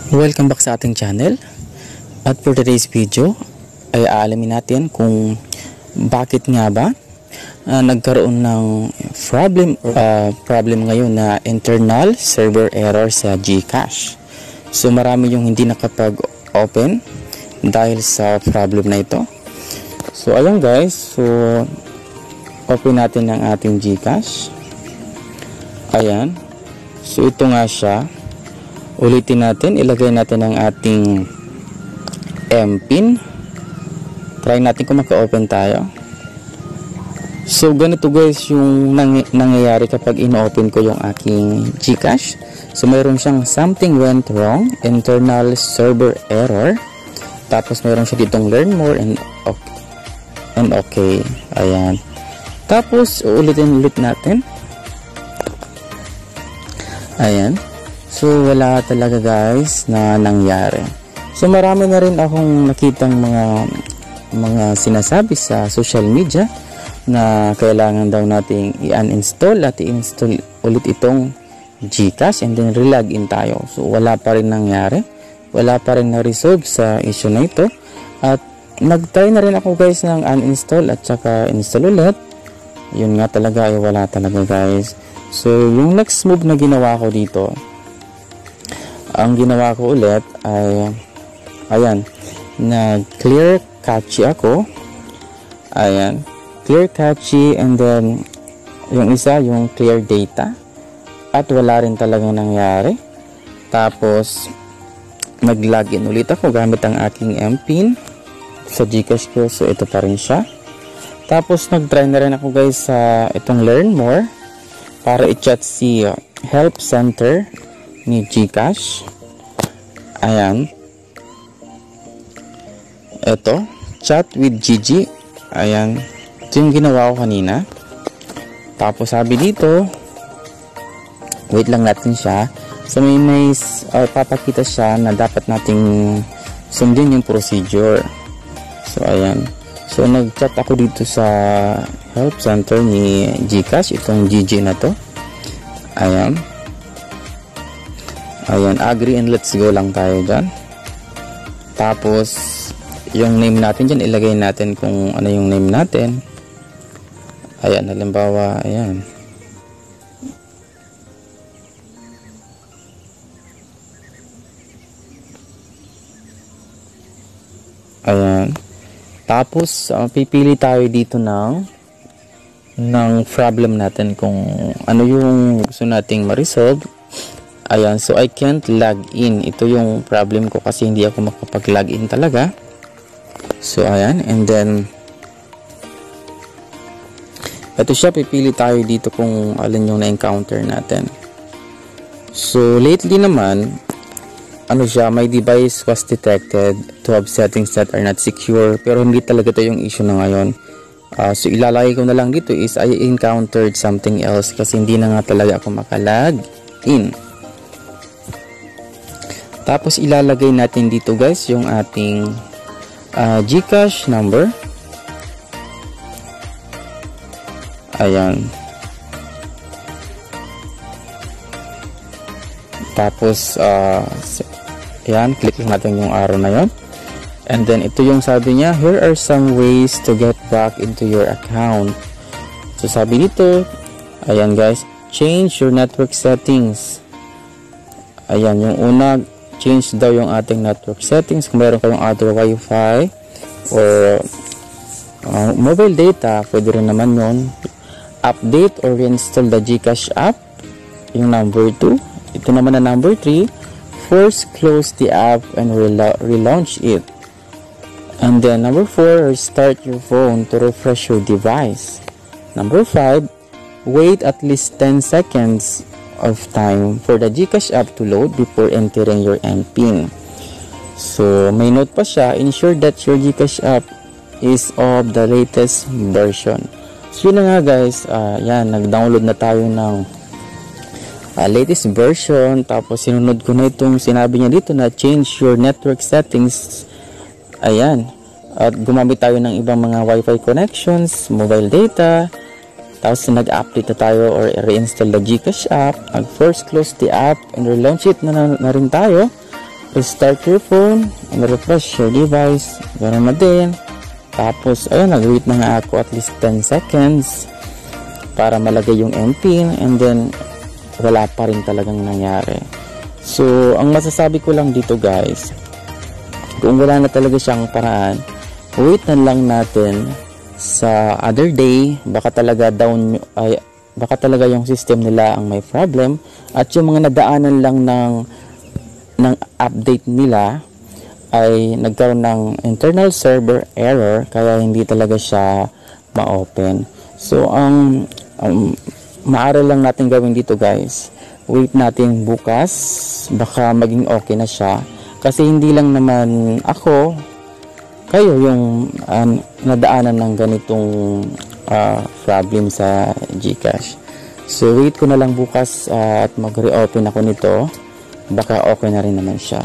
Welcome back sa ating channel. At for today's video ay aalamin natin kung bakit nga ba nagkaroon ng problem ngayon na internal server error sa GCash. So marami yung hindi nakapag-open dahil sa problem na ito. So ayun guys, so open natin ang ating GCash. Ayan. So ito nga siya. Ulitin natin, ilagay natin ang ating MPIN. Try natin kung maka-open tayo. So ganito guys yung nangyayari kapag ino-open ko yung aking GCash. So mayroon siyang something went wrong, internal server error. Tapos mayroon siya ditong learn more and okay. Ayan. Tapos ulitin ulit natin. Ayan. So wala talaga guys na nangyari. So marami na rin akong nakitang mga sinasabi sa social media na kailangan daw nating i-uninstall at i-install ulit itong GCash and then re-login tayo. So wala pa rin nangyari. Wala pa rin na-resolve sa issue na ito. At nag-try na rin ako guys ng uninstall at saka install ulit. Yun nga talaga ay wala talaga guys. So yung next move na ginawa ko dito, ang ginawa ko ulit ay ayan, nag-clear cache ako. Ayan, clear cache and then yung isa yung clear data at wala rin talagang nangyari. Tapos nag-login ulit ako gamit ang aking MPIN sa GCash ko. So ito pa rin siya. Tapos nag-try na rin ako guys sa itong learn more para i-chat si help center ni GCash. Ayan. Ito, chat with Gigi. Ayan. Ito yung ginawa ko kanina. Tapos sabi dito, wait lang natin siya. So may papakita siya na dapat nating sundin yung procedure. So ayan. So nag-chat ako dito sa help center ni GCash, itong Gigi na to. Ayan. Ayan, agree and let's go lang tayo dyan. Tapos, yung name natin dyan, ilagay natin kung ano yung name natin. Ayan, halimbawa, ayan. Ayan. Tapos, pipili tayo dito ng problem natin kung ano yung gusto nating ma-resolve. Ayan, so I can't log in. Ito yung problem ko kasi hindi ako makapag-log in talaga. So ayan, and then ito siya, pipili tayo dito kung alin yung na-encounter natin. So lately naman, ano siya, my device was detected to have settings that are not secure, pero hindi talaga ito yung issue na ngayon. So ilalagay ko na lang dito is I encountered something else kasi hindi na nga talaga ako makalag in. Tapos ilalagay natin dito guys yung ating GCash number. Ayan. Tapos ayan, click natin yung arrow na yon. And then ito yung sabi niya, here are some ways to get back into your account. So sabi dito, ayan guys, change your network settings. Ayan, yung una, change daw yung ating network settings. Kung meron kayong other wifi or mobile data, pwede rin naman yun. Update or reinstall the GCash app, yung number 2. Ito naman na number 3, force close the app and relaunch it. And then number 4, restart your phone to refresh your device. Number 5, wait at least 10 seconds of time for the GCash app to load before entering your MPIN. So may note pa siya, ensure that your GCash app is of the latest version. So yun na nga guys, yan, nag-download na tayo ng latest version. Tapos sinunod ko na itong sinabi niya dito na change your network settings. Ayan, at gumamit tayo ng ibang mga wifi connections, mobile data. Tapos nag-update na tayo or reinstall the GCash app, nag-force close the app and relaunch it na rin tayo. restart your phone and refresh your device. Ganoon na din. Tapos, ayun, nag-wait na nga ako at least 10 seconds para malagay yung MPIN, and then wala pa rin talagang nangyari. So, ang masasabi ko lang dito guys, kung wala na talaga siyang paraan, wait na lang natin sa other day. Baka talaga baka talaga yung system nila ang may problem, at yung mga nadaanan lang ng update nila ay nagkaroon ng internal server error, kaya hindi talaga siya ma-open. So ang maaari lang natin gawin dito guys, wait natin bukas, baka maging okay na siya, kasi hindi lang naman ako, kayo yung nadaanan ng ganitong problem sa GCash. So wait ko na lang bukas at mag-reopen ako nito, baka okay na rin naman siya.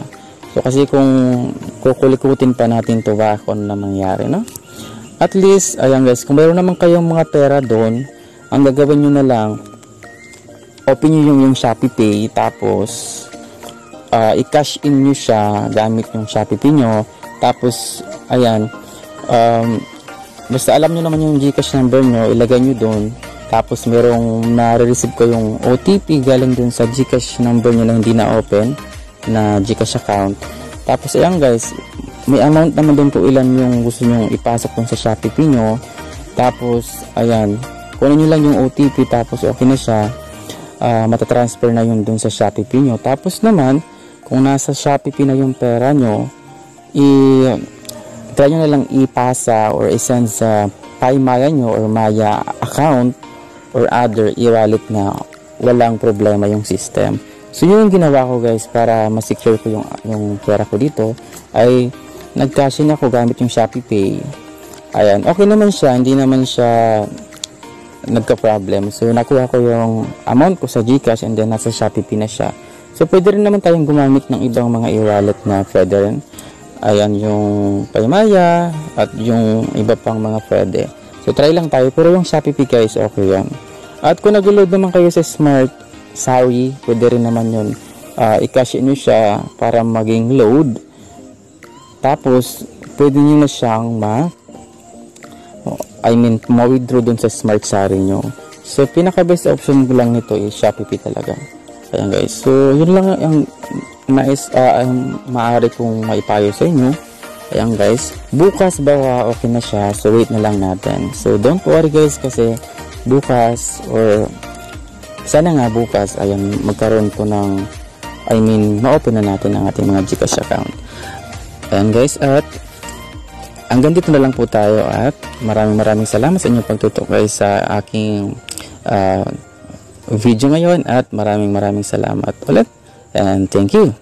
So kasi kung kukulikutin pa natin to, baka ano na mangyari, no? At least, ayan guys, kung mayroon naman kayong mga pera doon, ang gagawin nyo na lang, open nyo yung Shopee Pay, tapos i-cash in nyo siya gamit yung Shopee Pay nyo. Tapos ayan, basta alam nyo naman yung GCash number nyo, ilagay nyo doon. Tapos merong na-receive ko yung OTP galing dun sa GCash number nyo na hindi na open na GCash account. Tapos ayan guys, may amount naman doon po ilan yung gusto nyo ipasok dun sa Shopee Pay nyo. Tapos ayan, kunin nyo lang yung OTP, tapos okay na siya. Matatransfer na yun dun sa Shopee Pay nyo. Tapos naman, kung nasa Shopee Pay na yung pera nyo, try nyo na lang ipasa or isend sa Paymaya nyo or Maya account or other e-wallet na walang problema yung system. So yun yung ginawa ko guys para ma-secure ko yung pera ko dito, ay nag-cash in ako gamit yung Shopee Pay. Ayan, okay naman siya, hindi naman siya nagka-problem. So nakuha ko yung amount ko sa GCash and then nasa Shopee Pay na siya. So pwede rin naman tayong gumamit ng ibang mga e-wallet na pwede rin. Ayan, yung Paymaya at yung iba pang mga pwede. So try lang tayo, pero yung Shopee Pay guys, okay yan. At kung nag-load naman kayo sa Smart Sawi, pwede rin naman yun. I-cash in nyo siya para maging load. Tapos pwede nyo na siyang ma-withdraw dun sa Smart Sari nyo. So pinaka best option ko lang nito is Shopee Pay talaga. Ayan guys, so yun lang ang maaari kong maipayo sa inyo. Ayan guys, bukas baka okay na siya, so wait na lang natin. So don't worry guys, kasi bukas or sana nga bukas, ayan, magkaroon po ng ma-open na natin ang ating mga GCash account. Ayan guys, at hanggang dito na lang po tayo, at maraming salamat sa inyong pagtutok guys sa aking video ngayon, at maraming salamat ulit, and thank you.